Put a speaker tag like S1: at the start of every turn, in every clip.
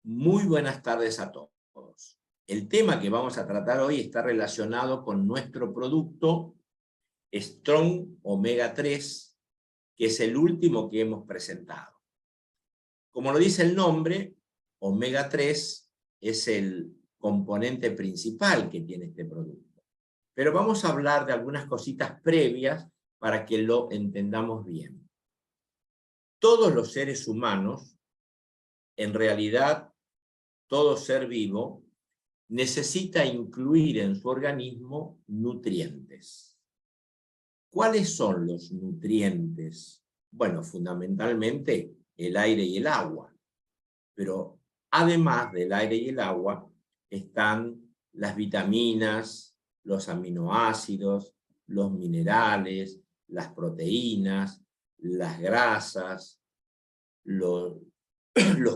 S1: Muy buenas tardes a todos. El tema que vamos a tratar hoy está relacionado con nuestro producto Strong Omega 3, que es el último que hemos presentado. Como lo dice el nombre, Omega 3 es el componente principal que tiene este producto. Pero vamos a hablar de algunas cositas previas para que lo entendamos bien. Todos los seres humanos, en realidad, todo ser vivo, necesita incluir en su organismo nutrientes. ¿Cuáles son los nutrientes? Bueno, fundamentalmente el aire y el agua. Pero además del aire y el agua, están las vitaminas, los aminoácidos, los minerales, las proteínas, las grasas, los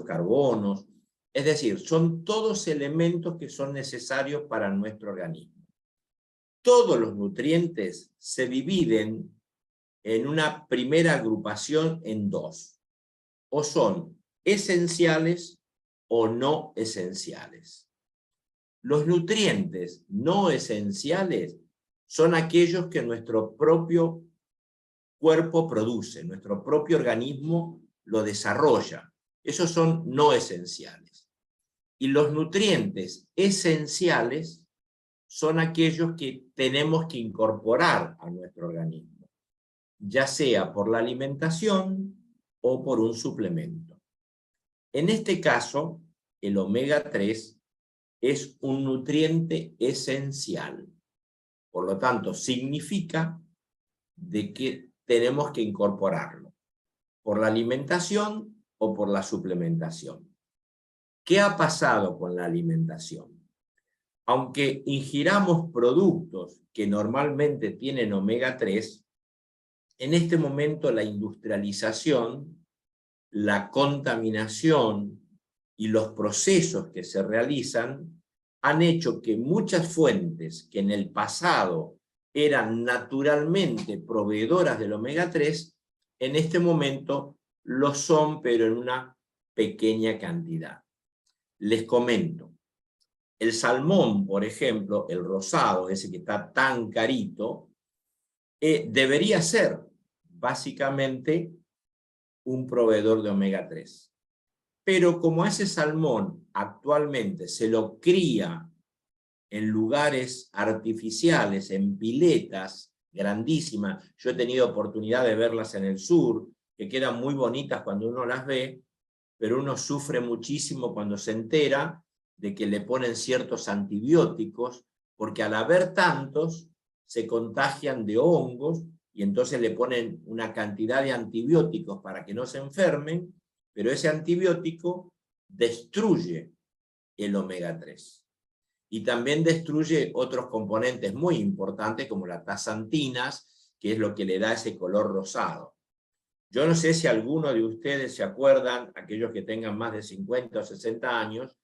S1: carbonos. Es decir, son todos elementos que son necesarios para nuestro organismo. Todos los nutrientes se dividen en una primera agrupación en dos. O son esenciales o no esenciales. Los nutrientes no esenciales son aquellos que nuestro propio cuerpo produce, nuestro propio organismo lo desarrolla. Esos son no esenciales. Y los nutrientes esenciales son aquellos que tenemos que incorporar a nuestro organismo, ya sea por la alimentación o por un suplemento. En este caso, el omega 3 es un nutriente esencial. Por lo tanto, significa de que tenemos que incorporarlo por la alimentación o por la suplementación. ¿Qué ha pasado con la alimentación? Aunque ingiramos productos que normalmente tienen omega 3, en este momento la industrialización, la contaminación y los procesos que se realizan han hecho que muchas fuentes que en el pasado eran naturalmente proveedoras del omega 3, en este momento lo son, pero en una pequeña cantidad. Les comento, el salmón, por ejemplo, el rosado, ese que está tan carito, debería ser básicamente un proveedor de omega 3. Pero como ese salmón actualmente se lo cría en lugares artificiales, en piletas grandísimas, yo he tenido oportunidad de verlas en el sur, que quedan muy bonitas cuando uno las ve, pero uno sufre muchísimo cuando se entera de que le ponen ciertos antibióticos, porque al haber tantos, se contagian de hongos, y entonces le ponen una cantidad de antibióticos para que no se enfermen, pero ese antibiótico destruye el omega 3. Y también destruye otros componentes muy importantes, como las taxantinas, que es lo que le da ese color rosado. Yo no sé si alguno de ustedes se acuerdan, aquellos que tengan más de 50 o 60 años,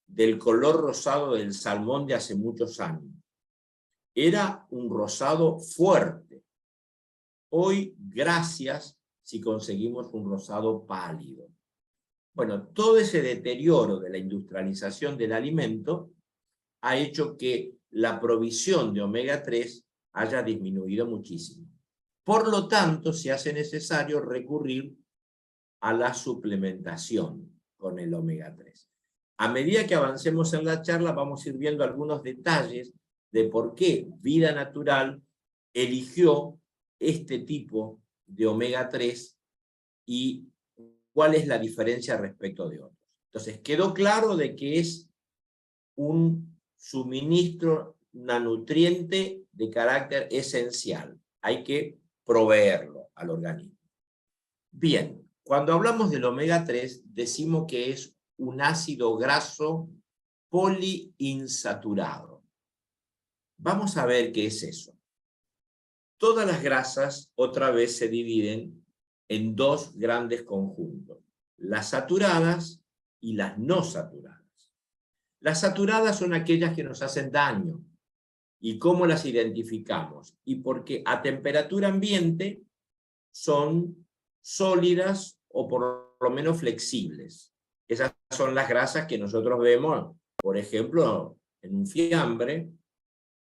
S1: del color rosado del salmón de hace muchos años. Era un rosado fuerte. Hoy, gracias si conseguimos un rosado pálido. Bueno, todo ese deterioro de la industrialización del alimento ha hecho que la provisión de omega 3 haya disminuido muchísimo. Por lo tanto, se hace necesario recurrir a la suplementación con el omega 3. A medida que avancemos en la charla, vamos a ir viendo algunos detalles de por qué Vida Natural eligió este tipo de omega 3 y cuál es la diferencia respecto de otros. Entonces, quedó claro de que es un suministro, una nutriente de carácter esencial. Hay que proveerlo al organismo. Bien, cuando hablamos del omega 3, decimos que es un ácido graso poliinsaturado. Vamos a ver qué es eso. Todas las grasas, otra vez, se dividen en dos grandes conjuntos, las saturadas y las no saturadas. Las saturadas son aquellas que nos hacen daño. ¿Y cómo las identificamos? Y porque a temperatura ambiente son sólidas o por lo menos flexibles. Esas son las grasas que nosotros vemos, por ejemplo, en un fiambre,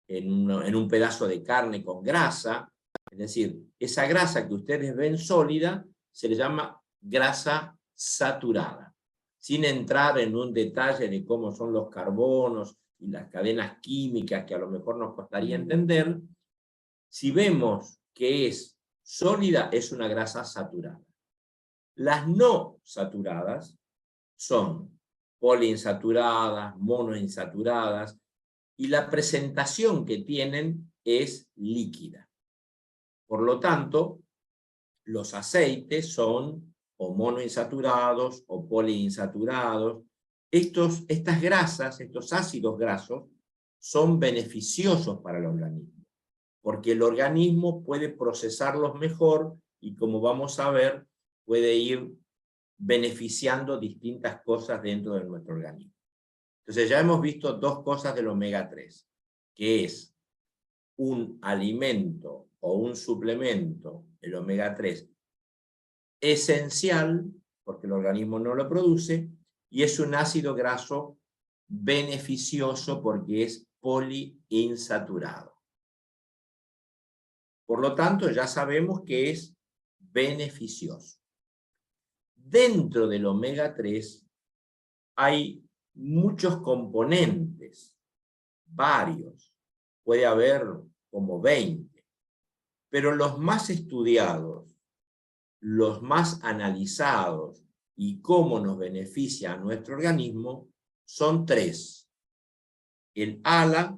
S1: en un pedazo de carne con grasa. Es decir, esa grasa que ustedes ven sólida se le llama grasa saturada. Sin entrar en un detalle de cómo son los carbonos y las cadenas químicas que a lo mejor nos costaría entender, si vemos que es sólida, es una grasa saturada. Las no saturadas son poliinsaturadas, monoinsaturadas, y la presentación que tienen es líquida. Por lo tanto, los aceites son o monoinsaturados o poliinsaturados. Estas grasas, estos ácidos grasos, son beneficiosos para el organismo, porque el organismo puede procesarlos mejor y, como vamos a ver, puede ir beneficiando distintas cosas dentro de nuestro organismo. Entonces ya hemos visto dos cosas del omega 3, que es un alimento o un suplemento, el omega 3, esencial, porque el organismo no lo produce, y es un ácido graso beneficioso porque es poliinsaturado. Por lo tanto, ya sabemos que es beneficioso. Dentro del omega 3 hay muchos componentes, varios, puede haber como 20, pero los más estudiados, los más analizados y cómo nos beneficia a nuestro organismo son 3. El ALA,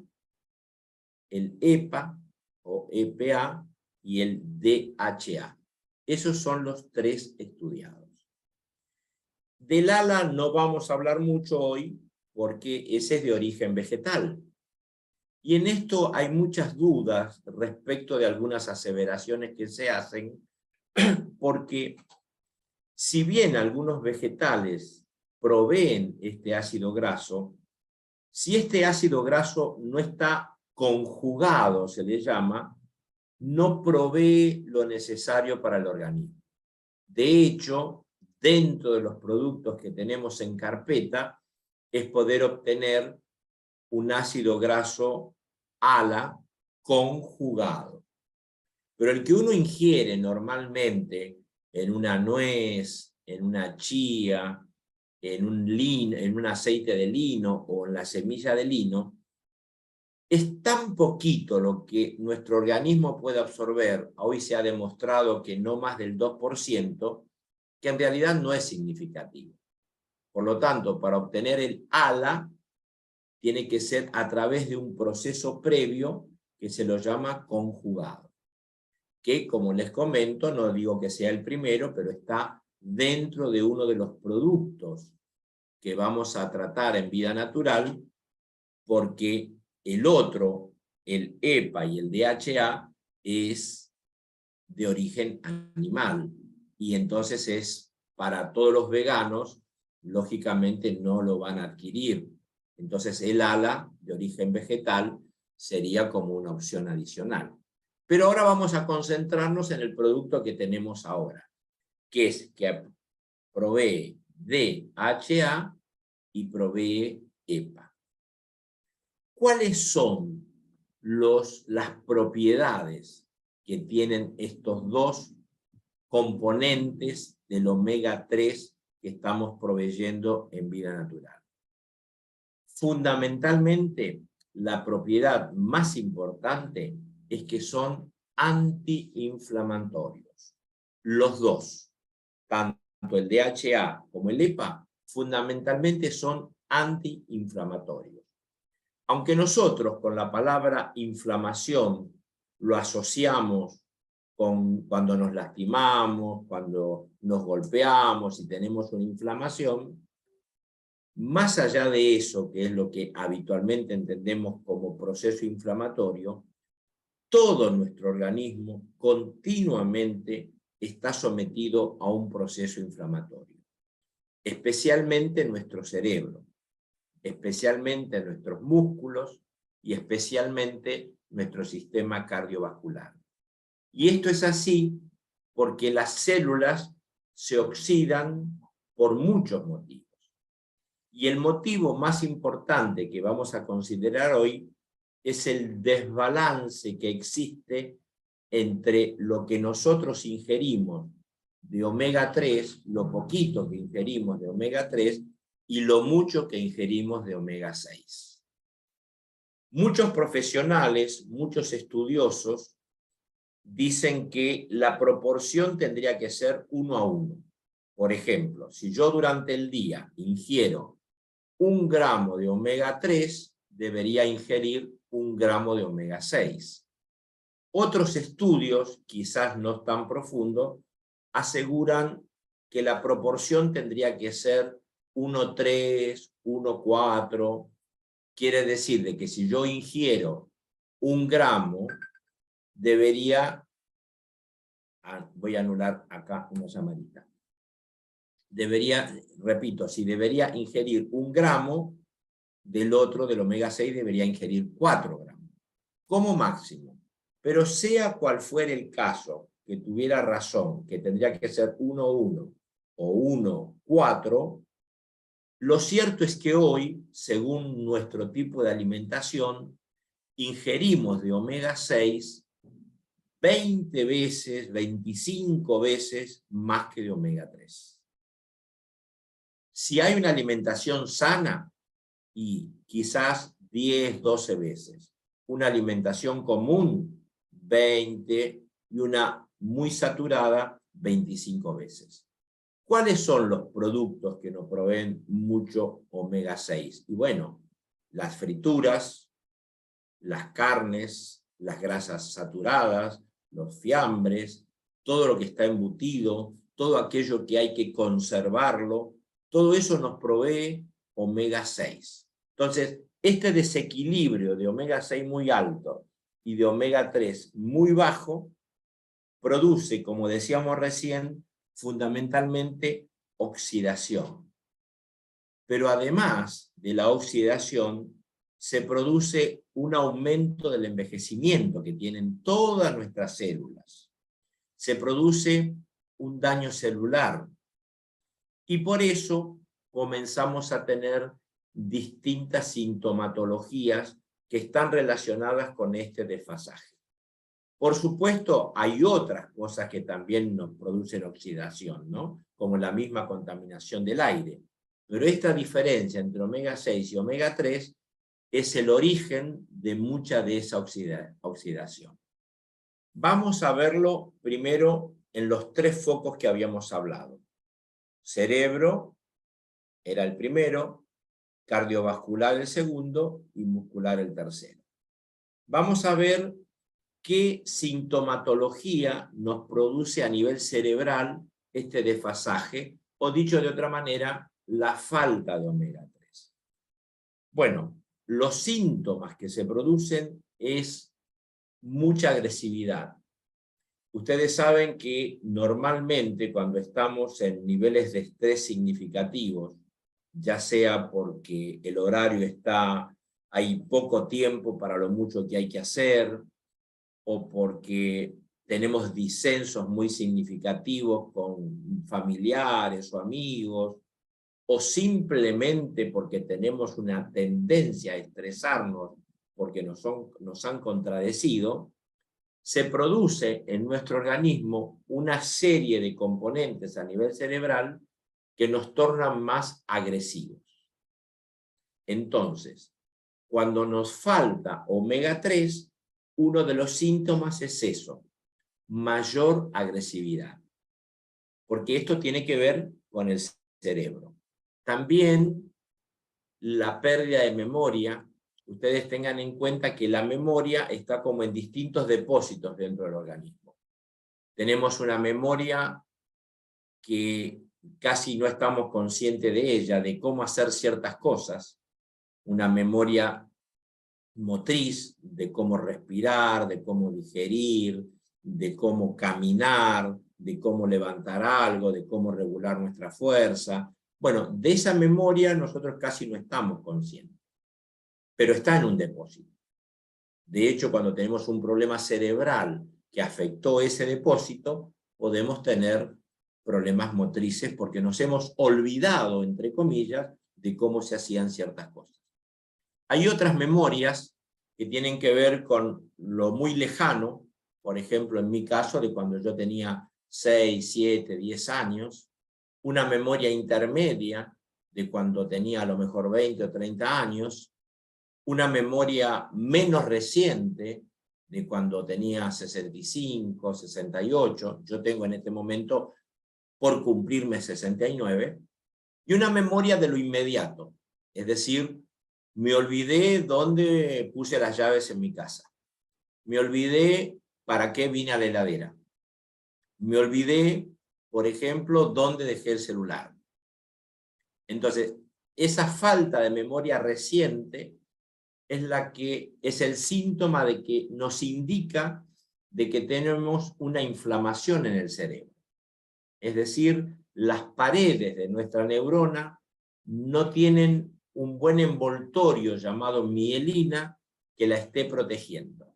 S1: el EPA o EPA y el DHA. Esos son los 3 estudiados. Del ALA no vamos a hablar mucho hoy porque ese es de origen vegetal. Y en esto hay muchas dudas respecto de algunas aseveraciones que se hacen, porque si bien algunos vegetales proveen este ácido graso, si este ácido graso no está conjugado, se le llama, no provee lo necesario para el organismo. De hecho, dentro de los productos que tenemos en carpeta, es poder obtener un ácido graso ALA conjugado. Pero el que uno ingiere normalmente en una nuez, en una chía, en un aceite de lino o en la semilla de lino, es tan poquito lo que nuestro organismo puede absorber, hoy se ha demostrado que no más del 2%, que en realidad no es significativo. Por lo tanto, para obtener el ALA, tiene que ser a través de un proceso previo que se lo llama conjugado, que, como les comento, no digo que sea el primero, pero está dentro de uno de los productos que vamos a tratar en Vida Natural, porque el otro, el EPA y el DHA, es de origen animal, y entonces es para todos los veganos, lógicamente no lo van a adquirir. Entonces el ALA, de origen vegetal, sería como una opción adicional. Pero ahora vamos a concentrarnos en el producto que tenemos ahora, que es que provee DHA y provee EPA. ¿Cuáles son las propiedades que tienen estos dos componentes del omega 3 que estamos proveyendo en Vida Natural? Fundamentalmente, la propiedad más importante es que son antiinflamatorios. Los dos, tanto el DHA como el EPA, fundamentalmente son antiinflamatorios. Aunque nosotros con la palabra inflamación lo asociamos con cuando nos lastimamos, cuando nos golpeamos y tenemos una inflamación, más allá de eso, que es lo que habitualmente entendemos como proceso inflamatorio, todo nuestro organismo continuamente está sometido a un proceso inflamatorio, especialmente nuestro cerebro, especialmente nuestros músculos y especialmente nuestro sistema cardiovascular. Y esto es así porque las células se oxidan por muchos motivos. Y el motivo más importante que vamos a considerar hoy es el desbalance que existe entre lo que nosotros ingerimos de omega 3, lo poquito que ingerimos de omega 3, y lo mucho que ingerimos de omega 6. Muchos profesionales, muchos estudiosos, dicen que la proporción tendría que ser 1:1. Por ejemplo, si yo durante el día ingiero 1 gramo de omega 3, debería ingerir 1 gramo de omega 6. Otros estudios, quizás no tan profundos, aseguran que la proporción tendría que ser 1:3, 1:4. Quiere decir de que si yo ingiero 1 gramo, debería, voy a anular acá una llamadita, repito, si debería ingerir 1 gramo, del otro, del omega 6, debería ingerir 4 gramos, como máximo. Pero sea cual fuera el caso, que tuviera razón, que tendría que ser 1:1 o 1:4, lo cierto es que hoy, según nuestro tipo de alimentación, ingerimos de omega 6 20 veces, 25 veces más que de omega 3. Si hay una alimentación sana, y quizás 10, 12 veces. Una alimentación común, 20, y una muy saturada, 25 veces. ¿Cuáles son los productos que nos proveen mucho omega 6? Y bueno, las frituras, las carnes, las grasas saturadas, los fiambres, todo lo que está embutido, todo aquello que hay que conservarlo, todo eso nos provee omega 6. Entonces, este desequilibrio de omega 6 muy alto y de omega 3 muy bajo produce, como decíamos recién, fundamentalmente oxidación. Pero además de la oxidación, se produce un aumento del envejecimiento que tienen todas nuestras células. Se produce un daño celular. Y por eso comenzamos a tener distintas sintomatologías que están relacionadas con este desfasaje. Por supuesto, hay otras cosas que también nos producen oxidación, ¿no? Como la misma contaminación del aire. Pero esta diferencia entre omega 6 y omega 3 es el origen de mucha de esa oxidación. Vamos a verlo primero en los 3 focos que habíamos hablado. Cerebro era el primero, cardiovascular el segundo y muscular el tercero. Vamos a ver qué sintomatología nos produce a nivel cerebral este desfasaje, o dicho de otra manera, la falta de omega 3. Bueno, los síntomas que se producen es mucha agresividad. Ustedes saben que normalmente cuando estamos en niveles de estrés significativos, ya sea porque el horario hay poco tiempo para lo mucho que hay que hacer, o porque tenemos disensos muy significativos con familiares o amigos, o simplemente porque tenemos una tendencia a estresarnos porque nos han contradecido, se produce en nuestro organismo una serie de componentes a nivel cerebral que nos tornan más agresivos. Entonces, cuando nos falta omega 3, uno de los síntomas es eso, mayor agresividad. Porque esto tiene que ver con el cerebro. También la pérdida de memoria. Ustedes tengan en cuenta que la memoria está como en distintos depósitos dentro del organismo. Tenemos una memoria que casi no estamos conscientes de ella, de cómo hacer ciertas cosas. Una memoria motriz, de cómo respirar, de cómo digerir, de cómo caminar, de cómo levantar algo, de cómo regular nuestra fuerza. Bueno, de esa memoria nosotros casi no estamos conscientes, pero está en un depósito. De hecho, cuando tenemos un problema cerebral que afectó ese depósito, podemos tener problemas motrices porque nos hemos olvidado, entre comillas, de cómo se hacían ciertas cosas. Hay otras memorias que tienen que ver con lo muy lejano, por ejemplo, en mi caso, de cuando yo tenía 6, 7, 10 años, una memoria intermedia de cuando tenía a lo mejor 20 o 30 años, una memoria menos reciente de cuando tenía 65, 68, yo tengo en este momento por cumplirme 69, y una memoria de lo inmediato, es decir, me olvidé dónde puse las llaves en mi casa, me olvidé para qué vine a la heladera, me olvidé, por ejemplo, dónde dejé el celular. Entonces, esa falta de memoria reciente es el síntoma de que nos indica de que tenemos una inflamación en el cerebro. Es decir, las paredes de nuestra neurona no tienen un buen envoltorio llamado mielina que la esté protegiendo.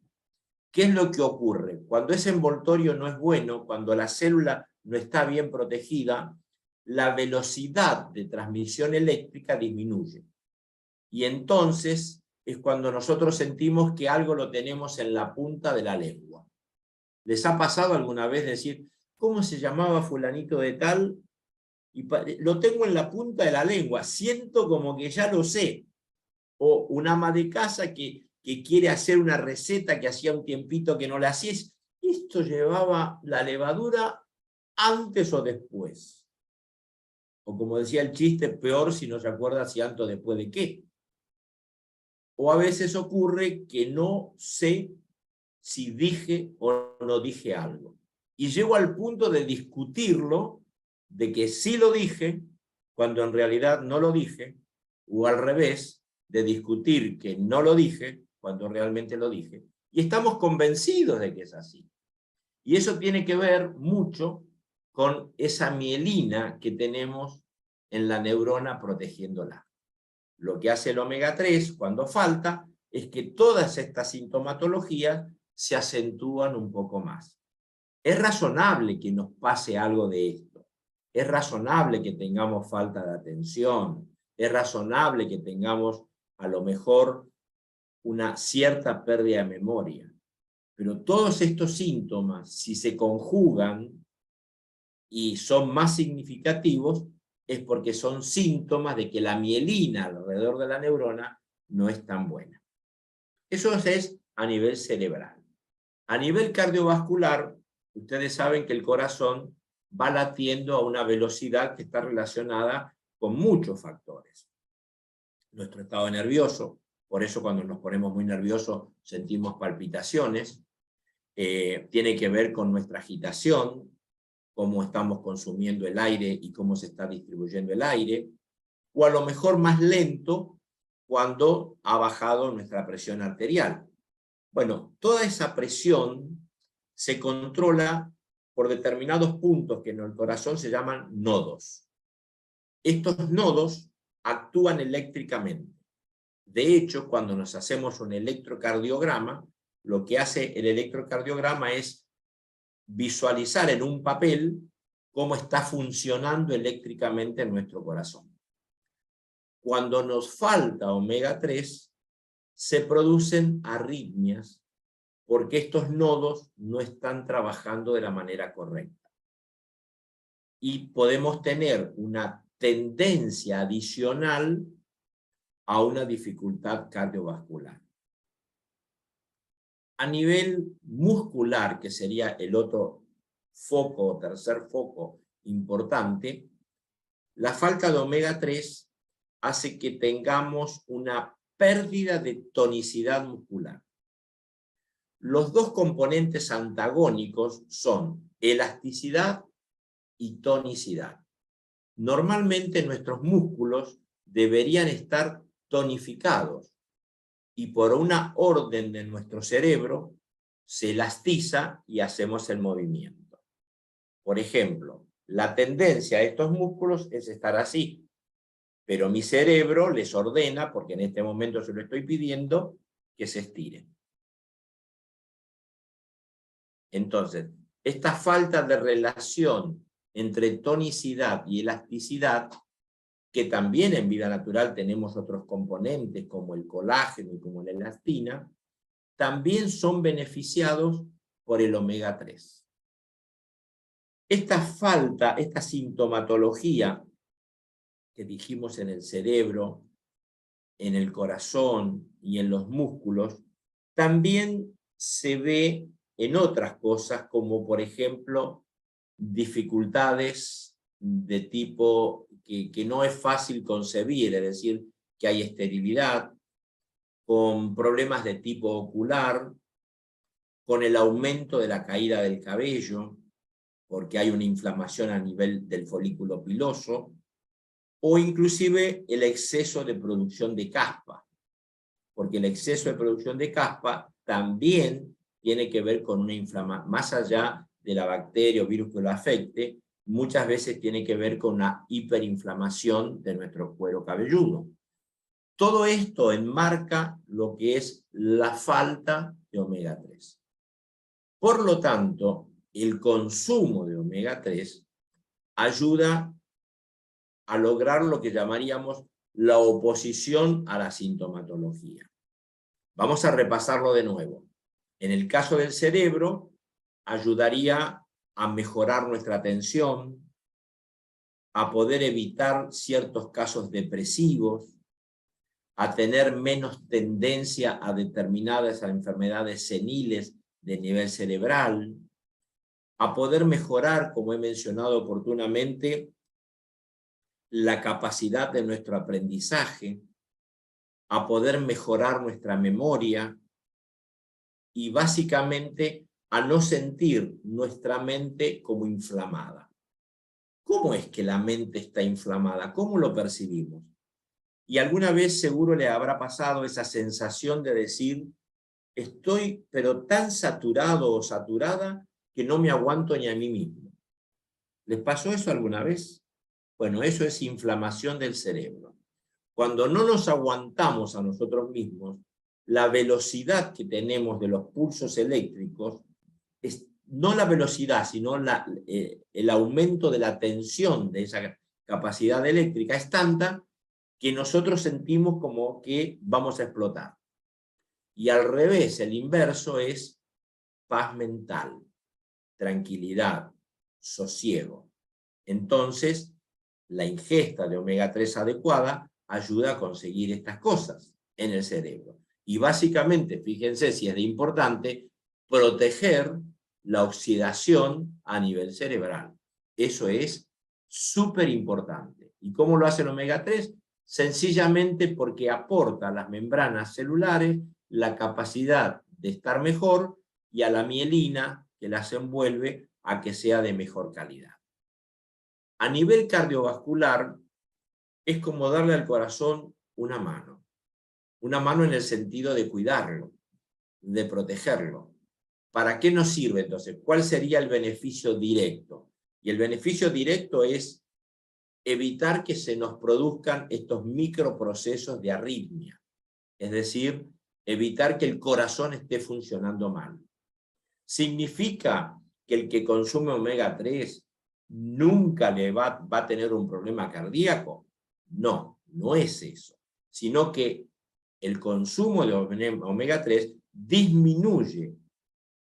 S1: ¿Qué es lo que ocurre? Cuando ese envoltorio no es bueno, cuando la célula no está bien protegida, la velocidad de transmisión eléctrica disminuye. Y entonces es cuando nosotros sentimos que algo lo tenemos en la punta de la lengua. ¿Les ha pasado alguna vez decir, ¿cómo se llamaba fulanito de tal? Y lo tengo en la punta de la lengua, siento como que ya lo sé. O un ama de casa que quiere hacer una receta que hacía un tiempito que no la hacía. ¿Esto llevaba la levadura antes o después? O como decía el chiste, peor si no se acuerda si antes o después de qué. O a veces ocurre que no sé si dije o no dije algo. Y llego al punto de discutirlo, de que sí lo dije, cuando en realidad no lo dije, o al revés, de discutir que no lo dije, cuando realmente lo dije. Y estamos convencidos de que es así. Y eso tiene que ver mucho con esa mielina que tenemos en la neurona protegiéndola. Lo que hace el omega 3 cuando falta es que todas estas sintomatologías se acentúan un poco más. Es razonable que nos pase algo de esto. Es razonable que tengamos falta de atención. Es razonable que tengamos a lo mejor una cierta pérdida de memoria. Pero todos estos síntomas, si se conjugan y son más significativos, es porque son síntomas de que la mielina alrededor de la neurona no es tan buena. Eso es a nivel cerebral. A nivel cardiovascular, ustedes saben que el corazón va latiendo a una velocidad que está relacionada con muchos factores. Nuestro estado nervioso, por eso cuando nos ponemos muy nerviosos sentimos palpitaciones, tiene que ver con nuestra agitación, cómo estamos consumiendo el aire y cómo se está distribuyendo el aire, o a lo mejor más lento cuando ha bajado nuestra presión arterial. Bueno, toda esa presión se controla por determinados puntos que en el corazón se llaman nodos. Estos nodos actúan eléctricamente. De hecho, cuando nos hacemos un electrocardiograma, lo que hace el electrocardiograma es visualizar en un papel cómo está funcionando eléctricamente nuestro corazón. Cuando nos falta omega 3, se producen arritmias porque estos nodos no están trabajando de la manera correcta. Y podemos tener una tendencia adicional a una dificultad cardiovascular. A nivel muscular, que sería el otro foco o tercer foco importante, la falta de omega 3 hace que tengamos una pérdida de tonicidad muscular. Los dos componentes antagónicos son elasticidad y tonicidad. Normalmente nuestros músculos deberían estar tonificados y por una orden de nuestro cerebro se elastiza y hacemos el movimiento. Por ejemplo, la tendencia a estos músculos es estar así, pero mi cerebro les ordena, porque en este momento se lo estoy pidiendo, que se estiren. Entonces, esta falta de relación entre tonicidad y elasticidad, que también en vida natural tenemos otros componentes como el colágeno y como la elastina, también son beneficiados por el omega 3. Esta falta, esta sintomatología que dijimos en el cerebro, en el corazón y en los músculos, también se ve en otras cosas, como por ejemplo dificultades de tipo que no es fácil concebir, es decir, que hay esterilidad, con problemas de tipo ocular, con el aumento de la caída del cabello, porque hay una inflamación a nivel del folículo piloso, o inclusive el exceso de producción de caspa, porque el exceso de producción de caspa también tiene que ver con una inflamación, más allá de la bacteria o virus que lo afecte, muchas veces tiene que ver con una hiperinflamación de nuestro cuero cabelludo. Todo esto enmarca lo que es la falta de omega 3. Por lo tanto, el consumo de omega 3 ayuda a lograr lo que llamaríamos la oposición a la sintomatología. Vamos a repasarlo de nuevo. En el caso del cerebro, ayudaría a mejorar nuestra atención, a poder evitar ciertos casos depresivos, a tener menos tendencia a determinadas enfermedades seniles de nivel cerebral, a poder mejorar, como he mencionado oportunamente, la capacidad de nuestro aprendizaje, a poder mejorar nuestra memoria y básicamente a no sentir nuestra mente como inflamada. ¿Cómo es que la mente está inflamada? ¿Cómo lo percibimos? Y alguna vez seguro le habrá pasado esa sensación de decir, estoy pero tan saturado o saturada que no me aguanto ni a mí mismo. ¿Les pasó eso alguna vez? Bueno, eso es inflamación del cerebro. Cuando no nos aguantamos a nosotros mismos, la velocidad que tenemos de los pulsos eléctricos, es no la velocidad, sino el aumento de la tensión de esa capacidad eléctrica es tanta que nosotros sentimos como que vamos a explotar. Y al revés, el inverso es paz mental, tranquilidad, sosiego. Entonces, la ingesta de omega 3 adecuada ayuda a conseguir estas cosas en el cerebro. Y básicamente, fíjense si es de importante, proteger la oxidación a nivel cerebral. Eso es súper importante. ¿Y cómo lo hace el omega 3? Sencillamente porque aporta a las membranas celulares la capacidad de estar mejor y a la mielina que las envuelve a que sea de mejor calidad. A nivel cardiovascular, es como darle al corazón una mano en el sentido de cuidarlo, de protegerlo. ¿Para qué nos sirve entonces? ¿Cuál sería el beneficio directo? Y el beneficio directo es evitar que se nos produzcan estos microprocesos de arritmia, es decir, evitar que el corazón esté funcionando mal. ¿Significa que el que consume omega 3 nunca va a tener un problema cardíaco? No, no es eso, sino que el consumo de omega 3 disminuye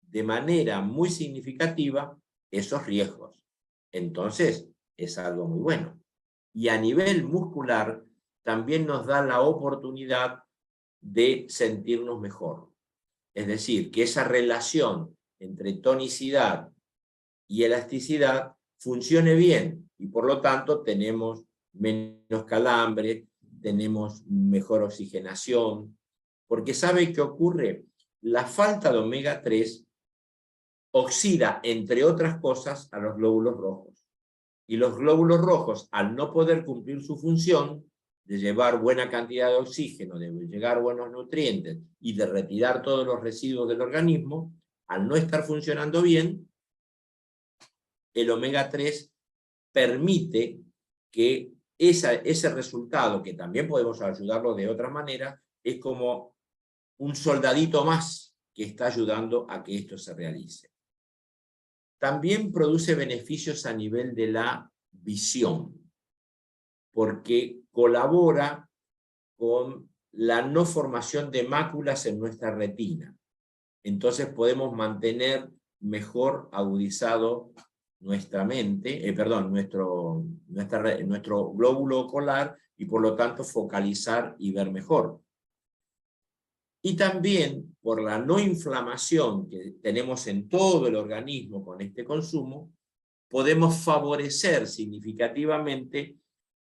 S1: de manera muy significativa esos riesgos. Entonces, es algo muy bueno. Y a nivel muscular, también nos da la oportunidad de sentirnos mejor. Es decir, que esa relación entre tonicidad y elasticidad funcione bien y por lo tanto tenemos menos calambre, tenemos mejor oxigenación, porque ¿sabe qué ocurre? La falta de omega 3 oxida, entre otras cosas, a los glóbulos rojos. Y los glóbulos rojos, al no poder cumplir su función de llevar buena cantidad de oxígeno, de llegar buenos nutrientes y de retirar todos los residuos del organismo, al no estar funcionando bien, el omega 3 permite que ese resultado, que también podemos ayudarlo de otra manera, es como un soldadito más que está ayudando a que esto se realice. También produce beneficios a nivel de la visión, porque colabora con la no formación de máculas en nuestra retina. Entonces podemos mantener mejor agudizado nuestra mente, nuestro glóbulo ocular, y por lo tanto focalizar y ver mejor. Y también por la no inflamación que tenemos en todo el organismo con este consumo, podemos favorecer significativamente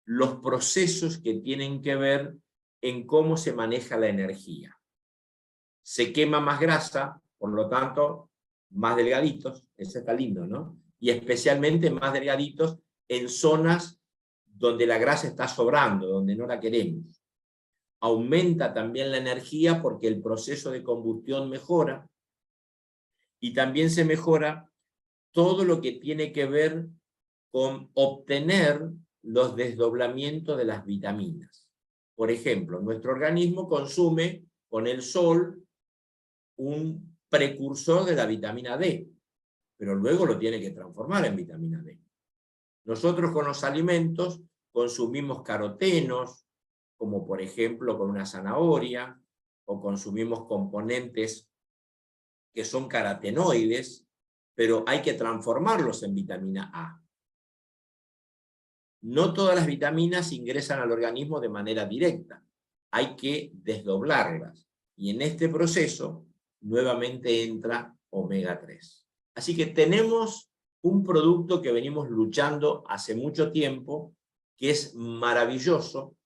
S1: los procesos que tienen que ver en cómo se maneja la energía. Se quema más grasa, por lo tanto, más delgaditos, eso está lindo, ¿no? Y especialmente más delgaditos en zonas donde la grasa está sobrando, donde no la queremos. Aumenta también la energía porque el proceso de combustión mejora, y también se mejora todo lo que tiene que ver con obtener los desdoblamientos de las vitaminas. Por ejemplo, nuestro organismo consume con el sol un precursor de la vitamina D, pero luego lo tiene que transformar en vitamina D. Nosotros con los alimentos consumimos carotenos, como por ejemplo con una zanahoria, o consumimos componentes que son carotenoides, pero hay que transformarlos en vitamina A. No todas las vitaminas ingresan al organismo de manera directa, hay que desdoblarlas, y en este proceso nuevamente entra omega 3. Así que tenemos un producto que venimos luchando hace mucho tiempo, que es maravilloso,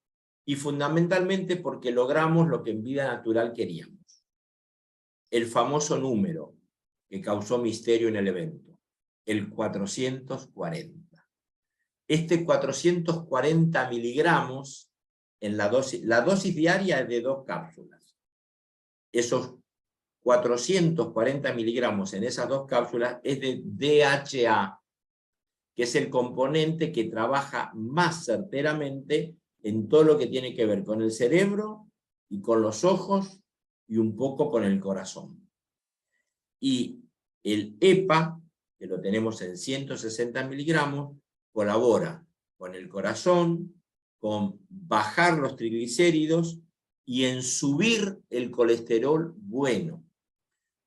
S1: y fundamentalmente porque logramos lo que en Vida Natural queríamos. El famoso número que causó misterio en el evento, el 440. Este 440 miligramos en la dosis diaria es de 2 cápsulas. Esos 440 miligramos en esas 2 cápsulas es de DHA, que es el componente que trabaja más certeramente en todo lo que tiene que ver con el cerebro y con los ojos y un poco con el corazón. Y el EPA, que lo tenemos en 160 miligramos, colabora con el corazón, con bajar los triglicéridos y en subir el colesterol bueno.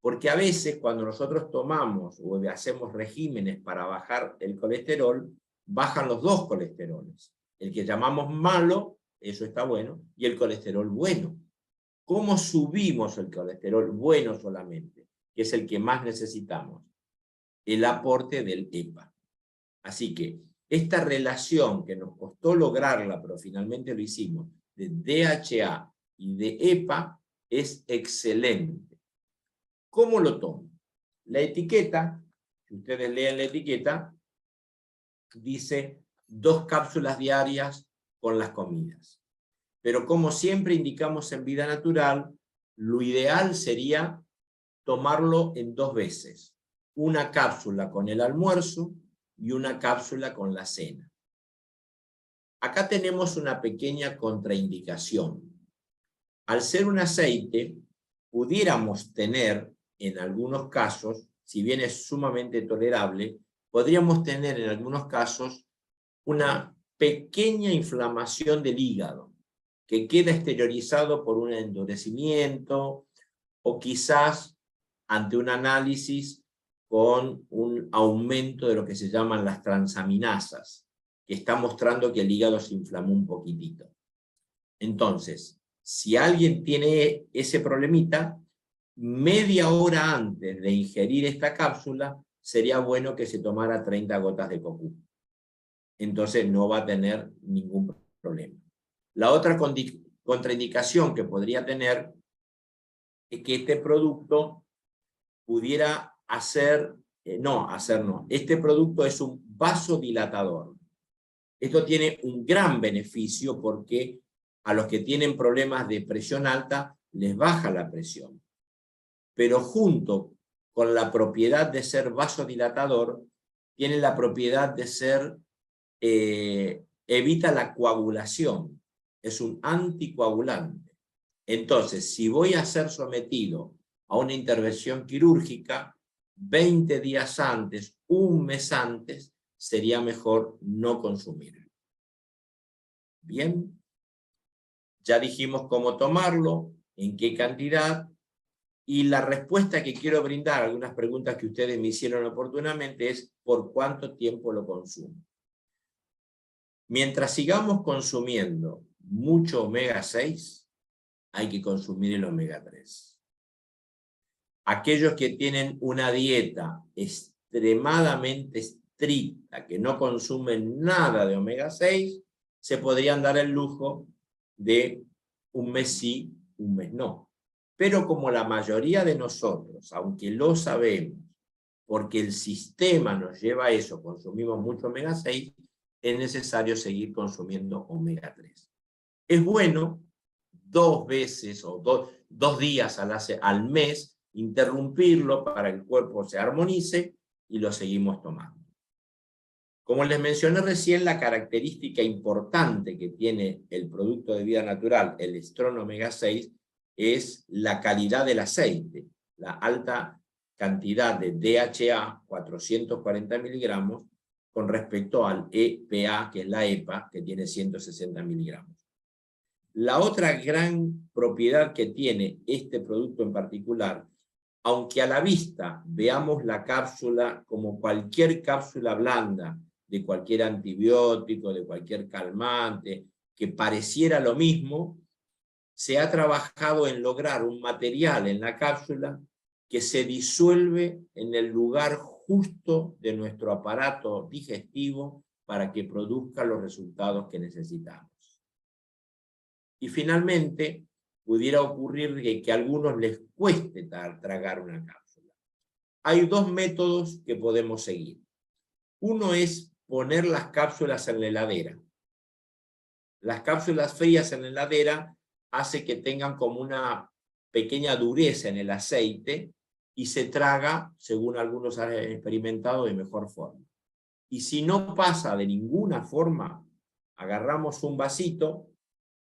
S1: Porque a veces cuando nosotros tomamos o hacemos regímenes para bajar el colesterol, bajan los 2 colesteroles. El que llamamos malo, eso está bueno, y el colesterol bueno. ¿Cómo subimos el colesterol bueno solamente? Que es el que más necesitamos. El aporte del EPA. Así que esta relación que nos costó lograrla, pero finalmente lo hicimos, de DHA y de EPA, es excelente. ¿Cómo lo tomo? La etiqueta, si ustedes leen la etiqueta, dice 2 cápsulas diarias con las comidas. Pero como siempre indicamos en Vida Natural, lo ideal sería tomarlo en 2 veces. Una cápsula con el almuerzo y una cápsula con la cena. Acá tenemos una pequeña contraindicación. Al ser un aceite, pudiéramos tener, en algunos casos, si bien es sumamente tolerable, podríamos tener en algunos casos una pequeña inflamación del hígado, que queda exteriorizado por un endurecimiento, o quizás ante un análisis con un aumento de lo que se llaman las transaminasas, que está mostrando que el hígado se inflamó un poquitito. Entonces, si alguien tiene ese problemita, media hora antes de ingerir esta cápsula, sería bueno que se tomara 30 gotas de cocú. Entonces no va a tener ningún problema. La otra contraindicación que podría tener es que este producto pudiera este producto es un vasodilatador. Esto tiene un gran beneficio porque a los que tienen problemas de presión alta les baja la presión. Pero junto con la propiedad de ser vasodilatador, tiene la propiedad de ser, evita la coagulación, es un anticoagulante. Entonces, si voy a ser sometido a una intervención quirúrgica, 20 días antes, un mes antes, sería mejor no consumirlo. Bien, Ya dijimos cómo tomarlo, en qué cantidad, y la respuesta que quiero brindar a algunas preguntas que ustedes me hicieron oportunamente es ¿por cuánto tiempo lo consumo? Mientras sigamos consumiendo mucho omega 6, hay que consumir el omega 3. Aquellos que tienen una dieta extremadamente estricta, que no consumen nada de omega 6, se podrían dar el lujo de un mes sí, un mes no. Pero como la mayoría de nosotros, aunque lo sabemos, porque el sistema nos lleva a eso, consumimos mucho omega 6, es necesario seguir consumiendo omega 3. Es bueno 2 veces o 2 días al mes interrumpirlo para que el cuerpo se armonice y lo seguimos tomando. Como les mencioné recién, la característica importante que tiene el producto de vida natural, el Strong Omega 6, es la calidad del aceite, la alta cantidad de DHA, 440 miligramos, con respecto al EPA, que es la EPA, que tiene 160 miligramos. La otra gran propiedad que tiene este producto en particular, aunque a la vista veamos la cápsula como cualquier cápsula blanda, de cualquier antibiótico, de cualquier calmante, que pareciera lo mismo, se ha trabajado en lograr un material en la cápsula que se disuelve en el lugar justo de nuestro aparato digestivo para que produzca los resultados que necesitamos. Y finalmente, pudiera ocurrir que a algunos les cueste tragar una cápsula. Hay 2 métodos que podemos seguir. Uno es poner las cápsulas en la heladera. Las cápsulas frías en la heladera hace que tengan como una pequeña dureza en el aceite y se traga, según algunos han experimentado, de mejor forma. Y si no pasa de ninguna forma, agarramos un vasito,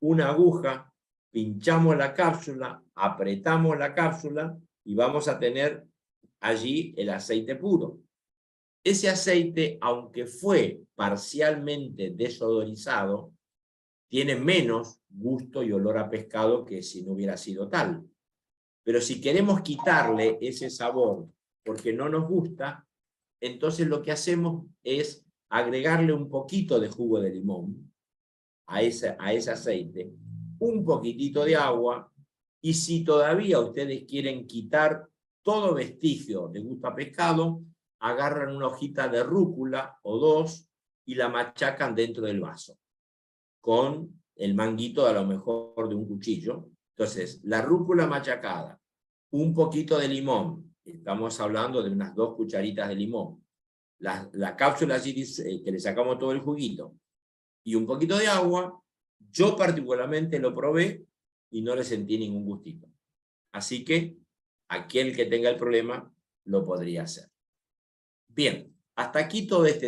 S1: una aguja, pinchamos la cápsula, apretamos la cápsula y vamos a tener allí el aceite puro. Ese aceite, aunque fue parcialmente desodorizado, tiene menos gusto y olor a pescado que si no hubiera sido tal. Pero si queremos quitarle ese sabor porque no nos gusta, entonces lo que hacemos es agregarle un poquito de jugo de limón a ese aceite, un poquitito de agua, y si todavía ustedes quieren quitar todo vestigio de gusto a pescado, agarran una hojita de rúcula o 2 y la machacan dentro del vaso, con el manguito a lo mejor de un cuchillo. Entonces, la rúcula machacada, un poquito de limón, estamos hablando de unas 2 cucharitas de limón, la cápsula así que le sacamos todo el juguito, y un poquito de agua. Yo particularmente lo probé y no le sentí ningún gustito. Así que aquel que tenga el problema lo podría hacer. Bien, hasta aquí todo este tema.